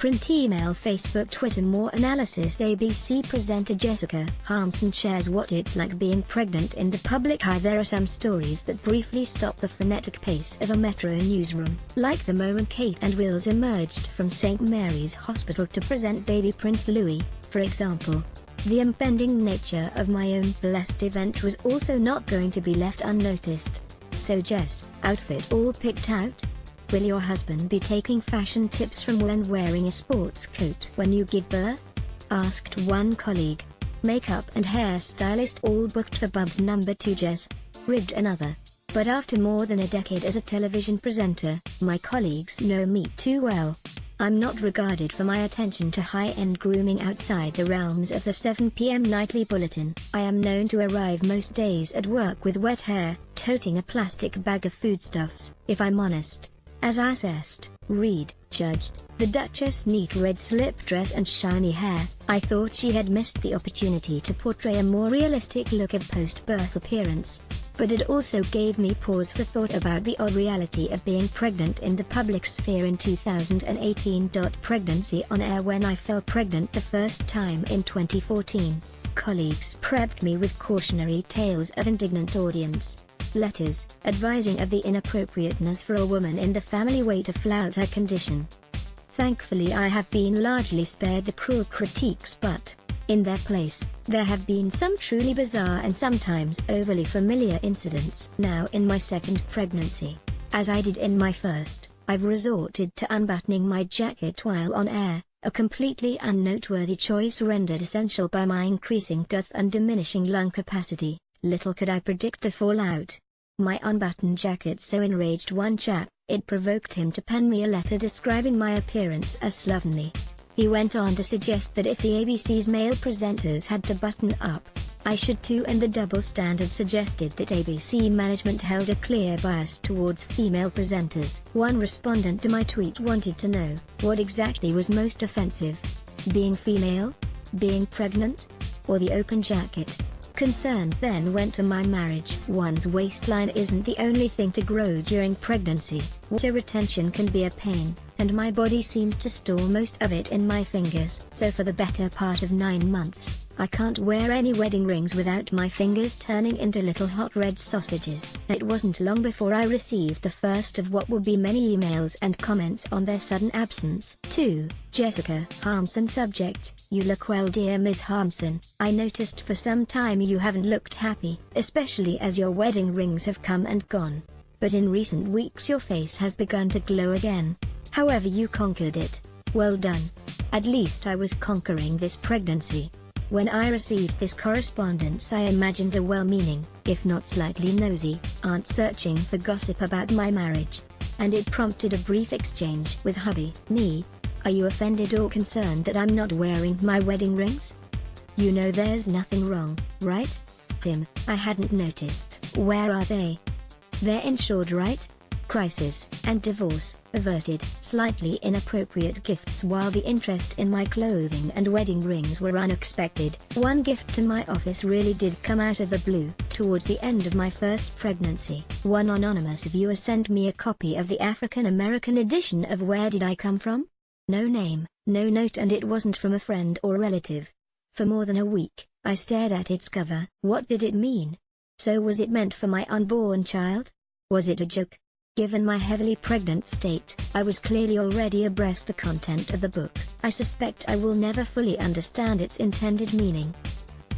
print, email, Facebook, Twitter. More analysis. ABC presenter Jessica Harmsen shares what it's like being pregnant in the public eye. There are some stories that briefly stop the frenetic pace of a metro newsroom, like the moment Kate and Wills emerged from St. Mary's Hospital to present baby Prince Louis, for example. The impending nature of my own blessed event was also not going to be left unnoticed. So Jess, outfit all picked out? Will your husband be taking fashion tips from when wearing a sports coat when you give birth? Asked one colleague. Makeup and hairstylist all booked for Bub's number 2. Jess ribbed another. But after more than a decade as a television presenter, my colleagues know me too well. I'm not regarded for my attention to high-end grooming outside the realms of the 7 p.m. nightly bulletin. I am known to arrive most days at work with wet hair, toting a plastic bag of foodstuffs. If I'm honest, as I assessed, read, judged, the Duchess' neat red slip dress and shiny hair, I thought she had missed the opportunity to portray a more realistic look of post-birth appearance. But it also gave me pause for thought about the odd reality of being pregnant in the public sphere in 2018. Pregnancy on air. When I fell pregnant the first time in 2014, colleagues prepped me with cautionary tales of indignant audience letters, advising of the inappropriateness for a woman in the family way to flout her condition. Thankfully I have been largely spared the cruel critiques, but in their place, there have been some truly bizarre and sometimes overly familiar incidents. Now in my second pregnancy, as I did in my first, I've resorted to unbuttoning my jacket while on air, a completely unnoteworthy choice rendered essential by my increasing girth and diminishing lung capacity. Little could I predict the fallout. My unbuttoned jacket so enraged one chap, it provoked him to pen me a letter describing my appearance as slovenly. He went on to suggest that if the ABC's male presenters had to button up, I should too, and the double standard suggested that ABC management held a clear bias towards female presenters. One respondent to my tweet wanted to know, what exactly was most offensive? Being female? Being pregnant? Or the open jacket? Concerns then went to my marriage. One's waistline isn't the only thing to grow during pregnancy. Water retention can be a pain, and my body seems to store most of it in my fingers. So for the better part of 9 months, I can't wear any wedding rings without my fingers turning into little hot red sausages. It wasn't long before I received the first of what would be many emails and comments on their sudden absence. 2. Jessica Harmsen. Subject: You look well, dear Ms. Harmsen. I noticed for some time you haven't looked happy, especially as your wedding rings have come and gone. But in recent weeks your face has begun to glow again. However, you conquered it. Well done. At least I was conquering this pregnancy. When I received this correspondence, I imagined the well-meaning, if not slightly nosy, aunt searching for gossip about my marriage. And it prompted a brief exchange with hubby. Me: Are you offended or concerned that I'm not wearing my wedding rings? You know there's nothing wrong, right? Him: I hadn't noticed. Where are they? They're insured, right? Crisis and divorce averted. Slightly inappropriate gifts. While the interest in my clothing and wedding rings were unexpected, one gift to my office really did come out of the blue. Towards the end of my first pregnancy, one anonymous viewer sent me a copy of the African American edition of Where Did I Come From? No name, no note, and it wasn't from a friend or relative. For more than a week, I stared at its cover. What did it mean? So was it meant for my unborn child? Was it a joke? Given my heavily pregnant state, I was clearly already abreast the content of the book. I suspect I will never fully understand its intended meaning.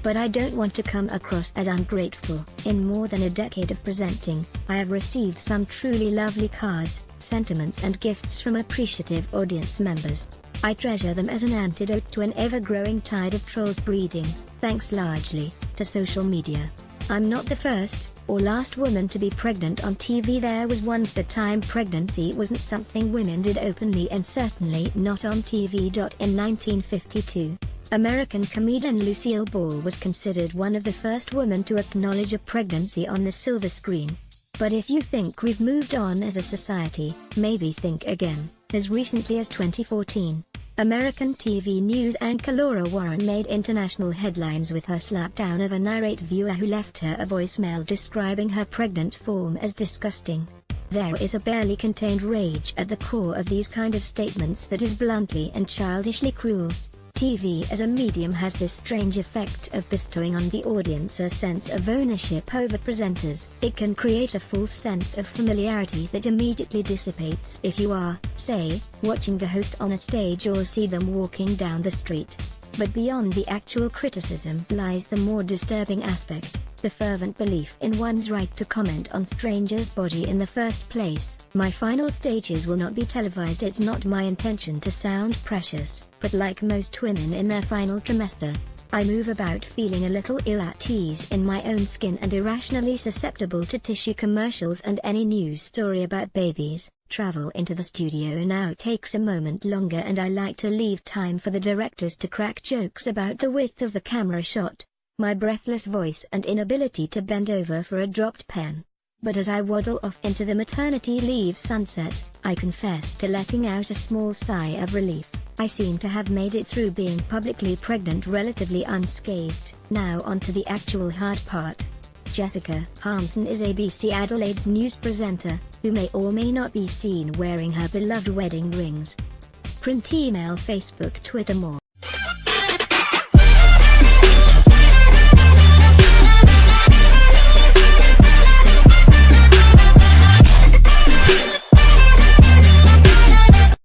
But I don't want to come across as ungrateful. In more than a decade of presenting, I have received some truly lovely cards, sentiments and gifts from appreciative audience members. I treasure them as an antidote to an ever-growing tide of trolls breeding, thanks largely to social media. I'm not the first or last woman to be pregnant on TV. There was once a time pregnancy wasn't something women did openly, and certainly not on TV. In 1952, American comedian Lucille Ball was considered one of the first women to acknowledge a pregnancy on the silver screen. But if you think we've moved on as a society, maybe think again. As recently as 2014, American TV news anchor Laura Warren made international headlines with her slapdown of an irate viewer who left her a voicemail describing her pregnant form as disgusting. There is a barely contained rage at the core of these kind of statements that is bluntly and childishly cruel. TV as a medium has this strange effect of bestowing on the audience a sense of ownership over presenters. It can create a false sense of familiarity that immediately dissipates if you are, say, watching the host on a stage or see them walking down the street. But beyond the actual criticism lies the more disturbing aspect, the fervent belief in one's right to comment on strangers' body in the first place. My final stages will not be televised. It's not my intention to sound precious, but like most women in their final trimester, I move about feeling a little ill at ease in my own skin and irrationally susceptible to tissue commercials and any news story about babies. Travel into the studio now takes a moment longer, and I like to leave time for the directors to crack jokes about the width of the camera shot, my breathless voice and inability to bend over for a dropped pen. But as I waddle off into the maternity leave sunset, I confess to letting out a small sigh of relief. I seem to have made it through being publicly pregnant relatively unscathed. Now on to the actual hard part. Jessica Harmsen is ABC Adelaide's news presenter, who may or may not be seen wearing her beloved wedding rings. Print, email, Facebook, Twitter. More.